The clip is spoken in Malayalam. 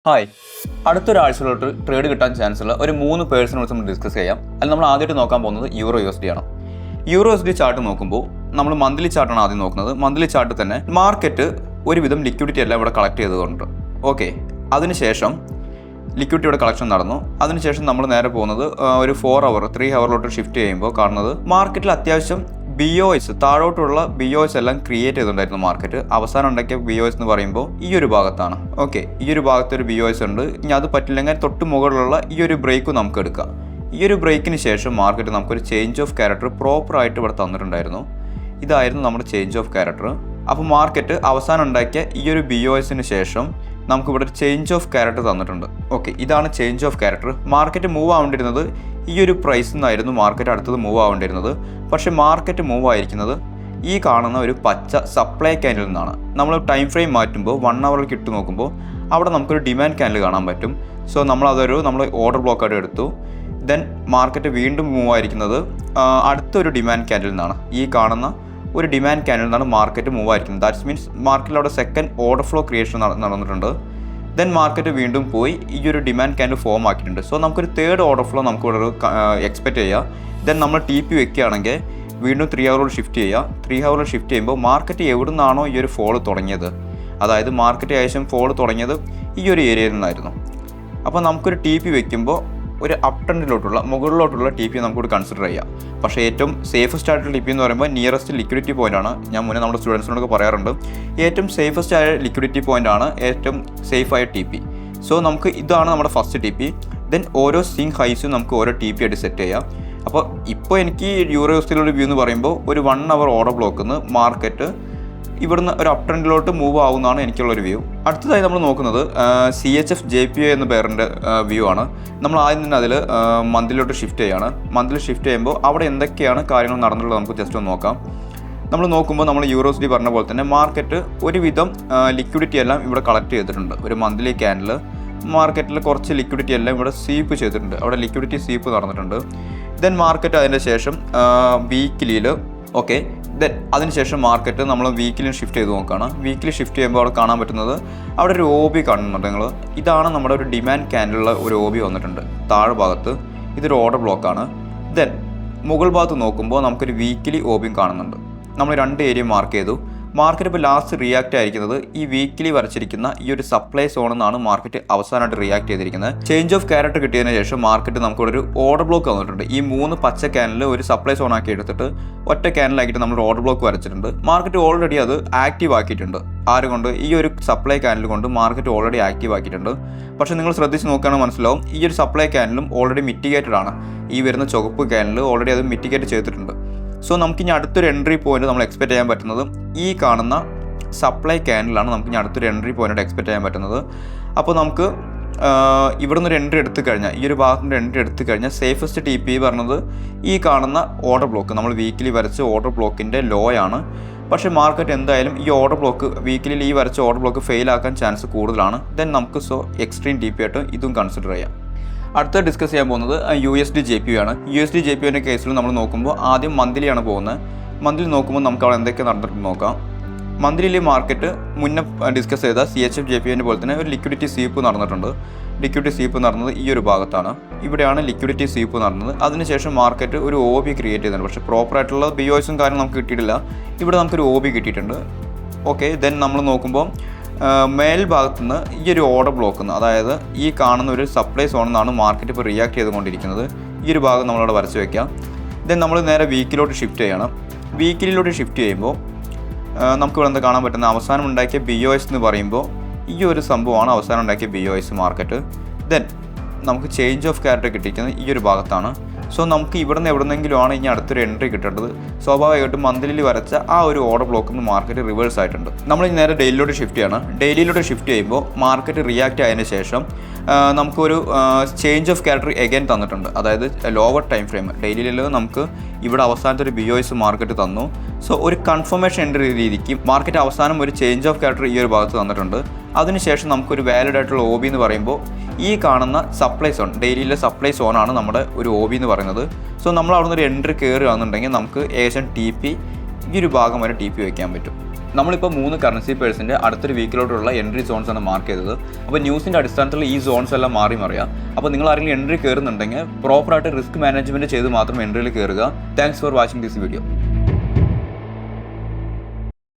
ഹായ്, അടുത്തൊരാഴ്ചയിലോട്ട് ട്രേഡ് കിട്ടാൻ ചാൻസ് ഉള്ള ഒരു 3 പേഴ്സണൽസ് നമ്മൾ ഡിസ്കസ് ചെയ്യാം. അതിൽ നമ്മൾ ആദ്യമായിട്ട് നോക്കാൻ പോകുന്നത് യൂറോ USD ആണ്. യൂറോ USD ചാർട്ട് നോക്കുമ്പോൾ നമ്മൾ മന്ത്ലി ചാർട്ടാണ് ആദ്യം നോക്കുന്നത്. മന്ത്ലി ചാർട്ട് തന്നെ മാർക്കറ്റ് ഒരുവിധം ലിക്വിഡിറ്റി എല്ലാം ഇവിടെ കളക്ട് ചെയ്തുകൊണ്ട് ഓക്കെ, അതിനുശേഷം ലിക്വിഡിറ്റിയുടെ കളക്ഷൻ നടന്നു. അതിനുശേഷം നമ്മൾ നേരെ പോകുന്നത് ഒരു 3 ഹവറിലോട്ട് ഷിഫ്റ്റ് ചെയ്യുമ്പോൾ കാണുന്നത് മാർക്കറ്റിൽ അത്യാവശ്യം BOS താഴോട്ടുള്ള BOS എല്ലാം ക്രിയേറ്റ് ചെയ്തിട്ടുണ്ടായിരുന്നു മാർക്കറ്റ്. അവസാനം ഉണ്ടാക്കിയ BOS എന്ന് പറയുമ്പോൾ ഈ ഒരു ഭാഗത്താണ്. ഓക്കെ, ഈ ഒരു ഭാഗത്തൊരു BOS ഉണ്ട്. ഇനി അത് പറ്റില്ലെങ്കിൽ തൊട്ട് മുകളിലുള്ള ഈ ഒരു ബ്രേക്ക് നമുക്ക് എടുക്കാം. ഈ ഒരു ബ്രേക്കിന് ശേഷം മാർക്കറ്റ് നമുക്കൊരു ചേഞ്ച് ഓഫ് ക്യാരക്ടർ പ്രോപ്പറായിട്ട് ഇവിടെ തന്നിട്ടുണ്ടായിരുന്നു. ഇതായിരുന്നു നമ്മുടെ ചേഞ്ച് ഓഫ് ക്യാരക്ടർ. അപ്പോൾ മാർക്കറ്റ് അവസാനം ഉണ്ടാക്കിയ ഈ ഒരു BOSന് ശേഷം നമുക്കിവിടെ ഒരു ചേഞ്ച് ഓഫ് ക്യാരക്ടർ തന്നിട്ടുണ്ട്. ഓക്കെ, ഇതാണ് change of character. Market move ആവേണ്ടിയിരുന്നത് ഈ ഒരു പ്രൈസിൽ നിന്നായിരുന്നു മാർക്കറ്റ് അടുത്തത് മൂവ് ആവേണ്ടിയിരുന്നത്. പക്ഷേ മാർക്കറ്റ് മൂവ് ആയിരിക്കുന്നത് ഈ കാണുന്ന ഒരു പച്ച സപ്ലൈ ക്യാൻഡിൽ നിന്നാണ്. നമ്മൾ ടൈം ഫ്രെയിം മാറ്റുമ്പോൾ 1 ഹവറിലേക്ക് ഇട്ട് നോക്കുമ്പോൾ അവിടെ നമുക്കൊരു ഡിമാൻഡ് ക്യാൻഡിൽ കാണാൻ പറ്റും. സോ നമ്മൾ ഓർഡർ ബ്ലോക്കായിട്ട് എടുത്തു. ദെൻ മാർക്കറ്റ് വീണ്ടും മൂവ് ആയിരിക്കുന്നത് അടുത്തൊരു ഡിമാൻഡ് ക്യാൻഡിൽ നിന്നാണ്. ഈ കാണുന്ന ഒരു ഡിമാൻഡ് ക്യാൻഡിൽ നിന്നാണ് മാർക്കറ്റ് മൂവ് ആയിരിക്കുന്നത്. ദാറ്റ്സ് മീൻസ് മാർക്കറ്റിൽ അവിടെ സെക്കൻഡ് ഓർഡർ ഫ്ലോ ക്രിയേഷൻ നടന്നിട്ടുണ്ട്. ദെൻ മാർക്കറ്റ് വീണ്ടും പോയി ഈ ഒരു ഡിമാൻഡ് ക്യാൻഡിൽ ഫോം ആക്കിയിട്ടുണ്ട്. സോ നമുക്കൊരു തേർഡ് ഓർഡർ ഫ്ലോ നമുക്ക് ഇവിടെ എക്സ്പെക്റ്റ് ചെയ്യാം. ദെൻ നമ്മൾ TP വെക്കുകയാണെങ്കിൽ വീണ്ടും 3 ഹവറിൽ ഷിഫ്റ്റ് ചെയ്യുക. 3 ഹവറിൽ ഷിഫ്റ്റ് ചെയ്യുമ്പോൾ മാർക്കറ്റ് എവിടെ നിന്നാണോ ഈ ഒരു ഫോൾ തുടങ്ങിയത്, അതായത് മാർക്കറ്റ് ഏകദേശം ഫോൾ തുടങ്ങിയത് ഈ ഒരു ഏരിയയിൽ നിന്നായിരുന്നു. അപ്പോൾ നമുക്കൊരു TP വെക്കുമ്പോൾ ഒരു അപ് ട്രെൻഡിലോട്ടുള്ള മുകളിലോട്ടുള്ള TP നമുക്കിവിടെ കൺസിഡർ ചെയ്യാം. പക്ഷേ ഏറ്റവും സേഫസ്റ്റ് ആയിട്ടുള്ള TP എന്ന് പറയുമ്പോൾ നിയറസ്റ്റ് ലിക്വിഡിറ്റി പോയിന്റ് ആണ്. ഞാൻ മുന്നേ നമ്മുടെ സ്റ്റുഡൻസിനോടൊക്കെ പറയാറുണ്ട്, ഏറ്റവും സേഫസ്റ്റ് ആയ ലിക്വിഡിറ്റി പോയിന്റ് ആണ് ഏറ്റവും സേഫ് ആയ TP. സോ നമുക്ക് ഇതാണ് നമ്മുടെ ഫസ്റ്റ് TP. ദെൻ ഓരോ സ്വിംഗ് ഹൈസും നമുക്ക് ഓരോ TP ആയിട്ട് സെറ്റ് ചെയ്യാം. അപ്പോൾ ഇപ്പോൾ എനിക്ക് യൂറോ USDയിലുള്ള വ്യൂ എന്ന് പറയുമ്പോൾ ഒരു 1 ഹവർ ഓർഡർ ബ്ലോക്കിന്ന് മാർക്കറ്റ് ഇവിടുന്ന് ഒരു അപ് ട്രെൻഡിലോട്ട് മൂവ് ആവുന്നതാണ് എനിക്കുള്ളൊരു വ്യൂ. അടുത്തതായി നമ്മൾ നോക്കുന്നത് CHF JPY എന്ന പേരിൻ്റെ വ്യൂ ആണ്. നമ്മൾ ആദ്യം തന്നെ അതിൽ മന്ത്ലിലോട്ട് ഷിഫ്റ്റ് ചെയ്യുകയാണ്. മന്ത്ലി ഷിഫ്റ്റ് ചെയ്യുമ്പോൾ അവിടെ എന്തൊക്കെയാണ് കാര്യങ്ങൾ നടന്നിട്ടുള്ളത് നമുക്ക് ജസ്റ്റ് ഒന്ന് നോക്കാം. നമ്മൾ നോക്കുമ്പോൾ നമ്മൾ യൂറോ USD പറഞ്ഞ പോലെ തന്നെ മാർക്കറ്റ് ഒരുവിധം ലിക്വിഡിറ്റി എല്ലാം ഇവിടെ കളക്ട് ചെയ്തിട്ടുണ്ട്. ഒരു മന്ത്ലി ക്യാൻഡിൽ മാർക്കറ്റിൽ കുറച്ച് ലിക്വിഡിറ്റി എല്ലാം ഇവിടെ സ്വീപ്പ് ചെയ്തിട്ടുണ്ട്. അവിടെ ലിക്വിഡിറ്റി സ്വീപ്പ് നടന്നിട്ടുണ്ട്. ദെൻ മാർക്കറ്റ് അതിൻ്റെ ശേഷം വീക്കിലിയിൽ ഓക്കെ, ദെൻ അതിനുശേഷം മാർക്കറ്റ് നമ്മൾ വീക്കിലി ഷിഫ്റ്റ് ചെയ്ത് നോക്കുകയാണ്. വീക്കിലി ഷിഫ്റ്റ് ചെയ്യുമ്പോൾ അവിടെ കാണാൻ പറ്റുന്നത് അവിടെ ഒരു OB കാണുന്നുണ്ട് നിങ്ങൾ. ഇതാണ് നമ്മുടെ ഒരു ഡിമാൻഡ് ക്യാൻഡിലുള്ള ഒരു OB വന്നിട്ടുണ്ട് താഴെ ഭാഗത്ത്. ഇതൊരു ഓർഡർ ബ്ലോക്കാണ്. ദെൻ മുകൾ ഭാഗത്ത് നോക്കുമ്പോൾ നമുക്കൊരു വീക്കിലി OBയും കാണുന്നുണ്ട്. നമ്മൾ 2 ഏരിയ മാർക്ക് ചെയ്തു. മാർക്കറ്റ് ഇപ്പോൾ ലാസ്റ്റ് റിയാക്റ്റ് ആയിരിക്കുന്നത് ഈ വീക്കിലി വരച്ചിരിക്കുന്ന ഈ ഒരു സപ്ലൈ സോണിൽ നിന്നാണ് മാർക്കറ്റ് അവസാനമായിട്ട് റിയാക്ട് ചെയ്തിരിക്കുന്നത്. ചേഞ്ച് ഓഫ് ക്യാരക്ടർ കിട്ടിയതിന് ശേഷം മാർക്കറ്റ് നമുക്കിവിടെ ഒരു ഓർഡർ ബ്ലോക്ക് വന്നിട്ടുണ്ട്. ഈ 3 പച്ച ക്യാനിൽ ഒരു സപ്ലൈ സോൺ ആക്കി എടുത്തിട്ട് ഒറ്റ ക്യാനിലാക്കിയിട്ട് നമ്മൾ ഓർഡർ ബ്ലോക്ക് വരച്ചിട്ടുണ്ട്. മാർക്കറ്റ് ഓൾറെഡി അത് ആക്റ്റീവ് ആക്കിയിട്ടുണ്ട്. ആരുകൊണ്ട്? ഈ ഒരു സപ്ലൈ ക്യാനിൽ കൊണ്ട് മാർക്കറ്റ് ഓൾറെഡി ആക്റ്റീവ് ആക്കിയിട്ടുണ്ട്. പക്ഷേ നിങ്ങൾ ശ്രദ്ധിച്ച് നോക്കുകയാണെങ്കിൽ മനസ്സിലാവും, ഈ ഒരു സപ്ലൈ ക്യാനിലും ഓൾറെഡി മിറ്റിഗേറ്റഡ് ആണ്. ഈ വരുന്ന ചുവപ്പ് ക്യാനിൽ ഓൾറെഡി അത് മിറ്റിഗേറ്റ് ചെയ്തിട്ടുണ്ട്. സോ നമുക്കിനി അടുത്തൊരു എൻട്രി പോയിന്റ് നമ്മൾ എക്സ്പെക്ട് ചെയ്യാൻ പറ്റുന്നത് ഈ കാണുന്ന സപ്ലൈ ക്യാനിലാണ്. നമുക്കിനി അടുത്തൊരു എൻട്രി പോയിന്റ് എക്സ്പെക്ട് ചെയ്യാൻ പറ്റുന്നത്. അപ്പോൾ നമുക്ക് ഇവിടെ നിന്നൊരു എൻട്രി എടുത്തു കഴിഞ്ഞാൽ, ഈ ഒരു ഭാഗത്തിൻ്റെ എൻട്രി എടുത്തു കഴിഞ്ഞാൽ സേഫസ്റ്റ് TP പറഞ്ഞത് ഈ കാണുന്ന ഓർഡർ ബ്ലോക്ക്, നമ്മൾ വീക്കിലി വരച്ച ഓർഡർ ബ്ലോക്കിൻ്റെ ലോ ആണ്. പക്ഷേ മാർക്കറ്റ് എന്തായാലും ഈ ഓർഡർ ബ്ലോക്ക് വീക്കിലിൽ ഈ വരച്ച ഓർഡർ ബ്ലോക്ക് ഫെയിൽ ആക്കാൻ ചാൻസ് കൂടുതലാണ്. ദെൻ നമുക്ക് എക്സ്ട്രീം TP ആയിട്ട് ഇതും കൺസിഡർ ചെയ്യാം. അടുത്ത ഡിസ്കസ് ചെയ്യാൻ പോകുന്നത് USD JPY ആണ്. USD JPYൻ്റെ കേസിൽ നമ്മൾ നോക്കുമ്പോൾ ആദ്യം മന്ത്ലിയാണ് പോകുന്നത്. മന്ത്ലി നോക്കുമ്പോൾ നമുക്ക് അവിടെ എന്തൊക്കെ നടന്നിട്ട് നോക്കാം. മന്ത്ലിയിൽ മാർക്കറ്റ് മുന്നേ ഡിസ്കസ് ചെയ്ത CHF JPYൻ്റെ പോലെ തന്നെ ഒരു ലിക്വിഡിറ്റി സ്വീപ്പ് നടന്നിട്ടുണ്ട്. ലിക്വിഡിറ്റി സ്വീപ്പ് നടന്നത് ഈ ഒരു ഭാഗത്താണ്. ഇവിടെയാണ് ലിക്വിഡിറ്റി സ്വീപ്പ് നടന്നത്. അതിനുശേഷം മാർക്കറ്റ് ഒരു OB ക്രിയേറ്റ് ചെയ്തിട്ടുണ്ട്. പക്ഷേ പ്രോപ്പറായിട്ടുള്ള BOSും കാര്യം നമുക്ക് കിട്ടിയിട്ടില്ല. ഇവിടെ നമുക്കൊരു OB കിട്ടിയിട്ടുണ്ട്. ഓക്കെ, ദെൻ നമ്മൾ നോക്കുമ്പോൾ മേൽഭാഗത്തു നിന്ന് ഈ ഒരു ഓർഡർ ബ്ലോക്കിൽ നിന്ന്, അതായത് ഈ കാണുന്ന ഒരു സപ്ലൈ സോണിൽ നിന്നാണ് മാർക്കറ്റ് ഇപ്പോൾ റിയാക്ട് ചെയ്തുകൊണ്ടിരിക്കുന്നത്. ഈ ഒരു ഭാഗം നമ്മളവിടെ വരച്ച് വയ്ക്കാം. ദെൻ നമ്മൾ നേരെ വീക്കിലോട്ട് ഷിഫ്റ്റ് ചെയ്യണം. വീക്കിലോട്ട് ഷിഫ്റ്റ് ചെയ്യുമ്പോൾ നമുക്കിവിടെ എന്താ കാണാൻ പറ്റുന്നത്, അവസാനം ഉണ്ടാക്കിയ BOS എന്ന് പറയുമ്പോൾ ഈ ഒരു സംഭവമാണ് അവസാനം ഉണ്ടാക്കിയ BOS മാർക്കറ്റ്. ദെൻ നമുക്ക് ചേഞ്ച് ഓഫ് ക്യാരക്ടർ കിട്ടിയിരിക്കുന്നത് ഈ ഒരു ഭാഗത്താണ്. സോ നമുക്ക് ഇവിടുന്ന് എവിടെന്നെങ്കിലും ആണ് ഇനി അടുത്തൊരു എൻട്രി കിട്ടേണ്ടത്. സ്വാഭാവികമായിട്ടും മന്ത്ലിയിൽ വരച്ച ആ ഒരു ഓർഡർ ബ്ലോക്കിൽ നിന്ന് മാർക്കറ്റ് റിവേഴ്സ് ആയിട്ടുണ്ട്. നമ്മൾ നേരെ ഡെയിലിയിലോട്ട് ഷിഫ്റ്റ് ചെയ്യണം. ഡെയിലിയിലോട്ട് ഷിഫ്റ്റ് ചെയ്യുമ്പോൾ മാർക്കറ്റ് റിയാക്റ്റ് ആയതിനു ശേഷം നമുക്കൊരു ചേഞ്ച് ഓഫ് ക്യാരക്ടർ എഗൈൻ തന്നിട്ടുണ്ട്. അതായത് ലോവർ ടൈം ഫ്രെയിം ഡെയിലിയിൽ നമുക്ക് ഇവിടെ അവസാനത്തെ ഒരു BOS മാർക്കറ്റ് തന്നു. സോ ഒരു കൺഫർമേഷൻ എൻട്രി രീതിക്ക് മാർക്കറ്റ് അവസാനം ഒരു ചേഞ്ച് ഓഫ് ക്യാരക്ടർ ഈ ഒരു ഭാഗത്ത് തന്നിട്ടുണ്ട്. അതിനുശേഷം നമുക്കൊരു വാലിഡ് ആയിട്ടുള്ള OB എന്ന് പറയുമ്പോൾ ഈ കാണുന്ന സപ്ലൈ സോൺ, ഡെയിലിയിലെ സപ്ലൈ സോണാണ് നമ്മുടെ ഒരു OB എന്ന് പറയുന്നത്. സോ നമ്മൾ അവിടെ നിന്ന് ഒരു എൻട്രി കയറുകയാണെന്നുണ്ടെങ്കിൽ നമുക്ക് ഏകദേശം TP ഈ ഒരു ഭാഗം വരെ TP വയ്ക്കാൻ പറ്റും. നമ്മളിപ്പോൾ 3 കറൻസി പേഴ്സിൻ്റെ അടുത്തൊരു വീക്കിലോട്ടുള്ള എൻട്രി സോൺസ് ആണ് മാർക്ക് ചെയ്തത്. അപ്പോൾ ന്യൂസിൻ്റെ അടിസ്ഥാനത്തിൽ ഈ സോൺസ് എല്ലാം മാറി മറിയാം. അപ്പോൾ നിങ്ങൾ ആരെങ്കിലും എൻട്രി കയറുന്നുണ്ടെങ്കിൽ പ്രോപ്പറായിട്ട് റിസ്ക് മാനേജ്മെൻറ്റ് ചെയ്ത് മാത്രം എൻട്രിയിൽ കയറുക. Thanks for watching this video.